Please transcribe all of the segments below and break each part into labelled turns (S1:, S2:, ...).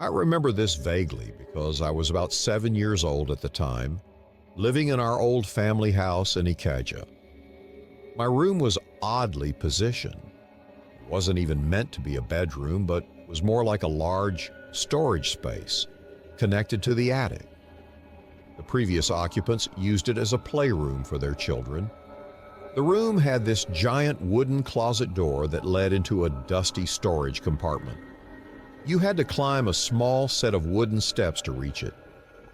S1: I remember this vaguely because I was about 7 years old at the time, living in our old family house in Ikeja. My room was oddly positioned. It wasn't even meant to be a bedroom, but was more like a large storage space connected to the attic. The previous occupants used it as a playroom for their children. The room had this giant wooden closet door that led into a dusty storage compartment. You had to climb a small set of wooden steps to reach it.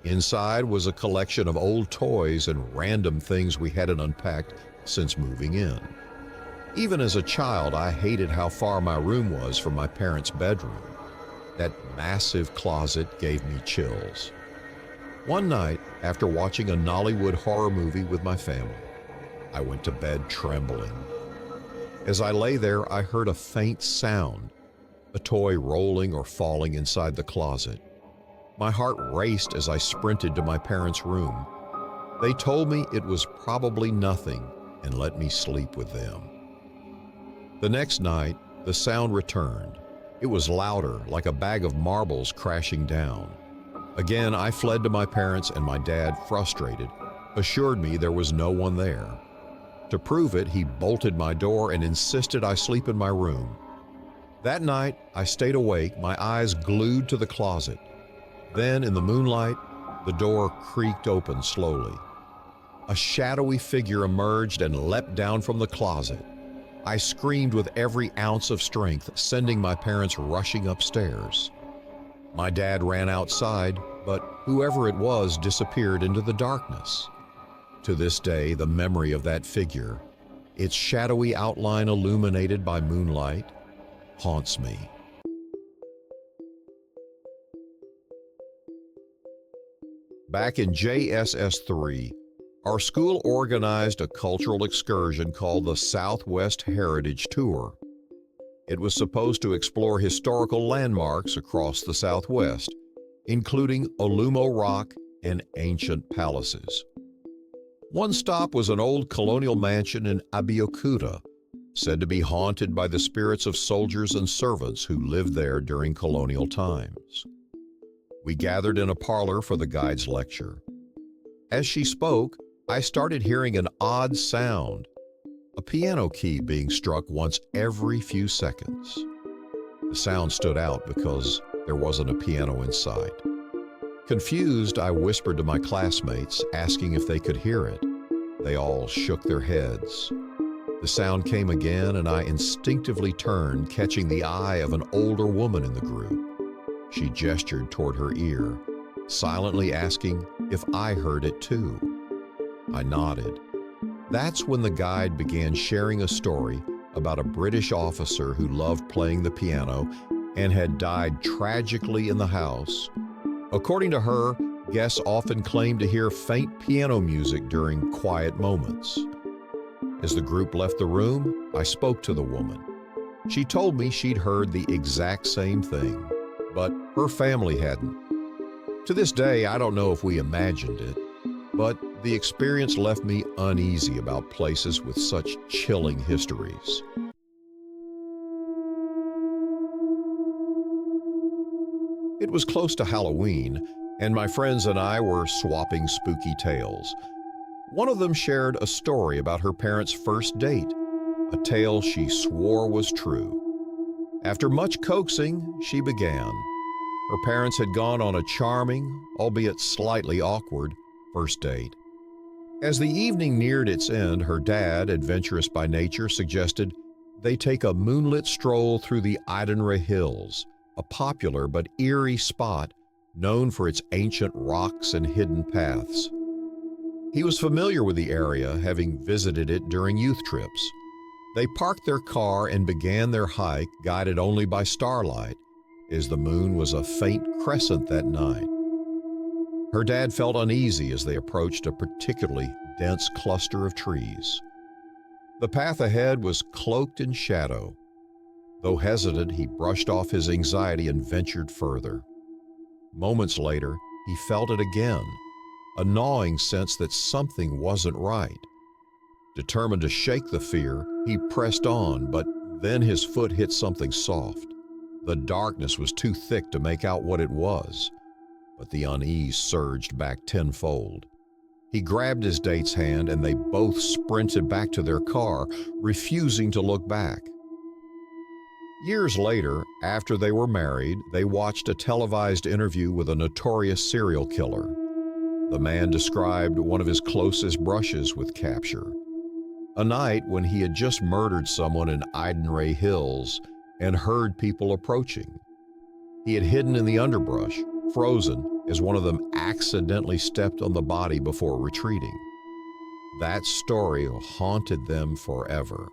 S1: Inside was a collection of old toys and random things we hadn't unpacked since moving in. Even as a child, I hated how far my room was from my parents' bedroom. That massive closet gave me chills. One night, after watching a Nollywood horror movie with my family, I went to bed trembling. As I lay there, I heard a faint sound, a toy rolling or falling inside the closet. My heart raced as I sprinted to my parents' room. They told me it was probably nothing and let me sleep with them. The next night, the sound returned. It was louder, like a bag of marbles crashing down. Again, I fled to my parents, and my dad, frustrated, assured me there was no one there. To prove it, he bolted my door and insisted I sleep in my room. That night, I stayed awake, my eyes glued to the closet. Then, in the moonlight, the door creaked open slowly. A shadowy figure emerged and leapt down from the closet. I screamed with every ounce of strength, sending my parents rushing upstairs. My dad ran outside, but whoever it was disappeared into the darkness. To this day, the memory of that figure, its shadowy outline illuminated by moonlight, haunts me. Back in JSS 3, our school organized a cultural excursion called the Southwest Heritage Tour. It was supposed to explore historical landmarks across the Southwest, including Olumo Rock and ancient palaces. One stop was an old colonial mansion in Abeokuta, said to be haunted by the spirits of soldiers and servants who lived there during colonial times. We gathered in a parlor for the guide's lecture. As she spoke, I started hearing an odd sound, a piano key being struck once every few seconds. The sound stood out because there wasn't a piano inside. Confused, I whispered to my classmates, asking if they could hear it. They all shook their heads. The sound came again, and I instinctively turned, catching the eye of an older woman in the group. She gestured toward her ear, silently asking if I heard it too. I nodded. That's when the guide began sharing a story about a British officer who loved playing the piano and had died tragically in the house. According to her, guests often claimed to hear faint piano music during quiet moments. As the group left the room, I spoke to the woman. She told me she'd heard the exact same thing, but her family hadn't. To this day, I don't know if we imagined it, but the experience left me uneasy about places with such chilling histories. It was close to Halloween, and my friends and I were swapping spooky tales. One of them shared a story about her parents' first date, a tale she swore was true. After much coaxing, she began. Her parents had gone on a charming, albeit slightly awkward, first date. As the evening neared its end, her dad, adventurous by nature, suggested they take a moonlit stroll through the Idenra Hills, a popular but eerie spot known for its ancient rocks and hidden paths. He was familiar with the area, having visited it during youth trips. They parked their car and began their hike, guided only by starlight, as the moon was a faint crescent that night. Her dad felt uneasy as they approached a particularly dense cluster of trees. The path ahead was cloaked in shadow. Though hesitant, he brushed off his anxiety and ventured further. Moments later, he felt it again, a gnawing sense that something wasn't right. Determined to shake the fear, he pressed on, but then his foot hit something soft. The darkness was too thick to make out what it was, but the unease surged back tenfold. He grabbed his date's hand and they both sprinted back to their car, refusing to look back. Years later, after they were married, they watched a televised interview with a notorious serial killer. The man described one of his closest brushes with capture. A night when he had just murdered someone in Idenray Hills and heard people approaching. He had hidden in the underbrush, frozen, as one of them accidentally stepped on the body before retreating. That story haunted them forever.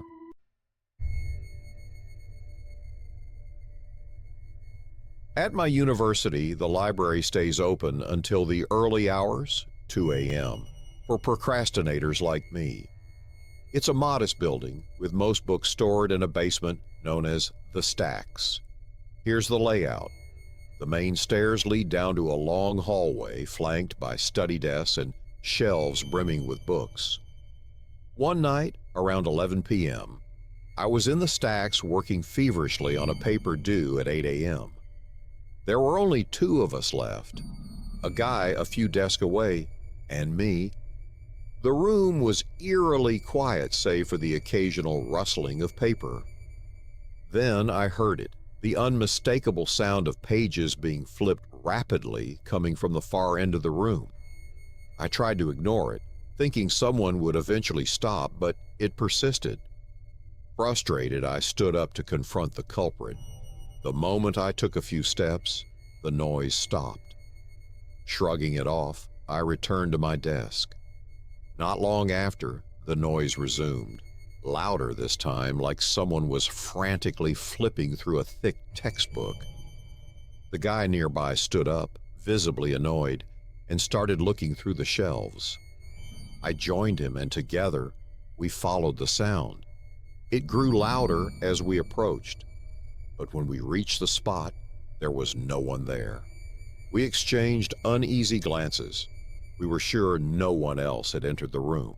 S1: At my university, the library stays open until the early hours, 2 a.m., for procrastinators like me. It's a modest building, with most books stored in a basement known as the Stacks. Here's the layout. The main stairs lead down to a long hallway flanked by study desks and shelves brimming with books. One night, around 11 p.m., I was in the Stacks working feverishly on a paper due at 8 a.m. There were only 2 of us left, a guy a few desks away, and me. The room was eerily quiet save for the occasional rustling of paper. Then I heard it, the unmistakable sound of pages being flipped rapidly coming from the far end of the room. I tried to ignore it, thinking someone would eventually stop, but it persisted. Frustrated, I stood up to confront the culprit. The moment I took a few steps, the noise stopped. Shrugging it off, I returned to my desk. Not long after, the noise resumed, louder this time, like someone was frantically flipping through a thick textbook. The guy nearby stood up, visibly annoyed, and started looking through the shelves. I joined him, and together, we followed the sound. It grew louder as we approached. But when we reached the spot, there was no one there. We exchanged uneasy glances. We were sure no one else had entered the room.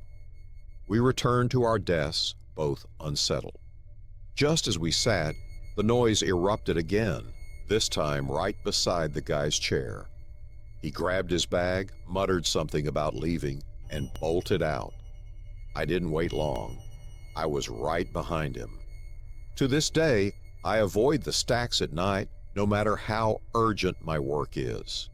S1: We returned to our desks, both unsettled. Just as we sat, the noise erupted again, this time right beside the guy's chair. He grabbed his bag, muttered something about leaving, and bolted out. I didn't wait long. I was right behind him. To this day, I avoid the Stacks at night, no matter how urgent my work is.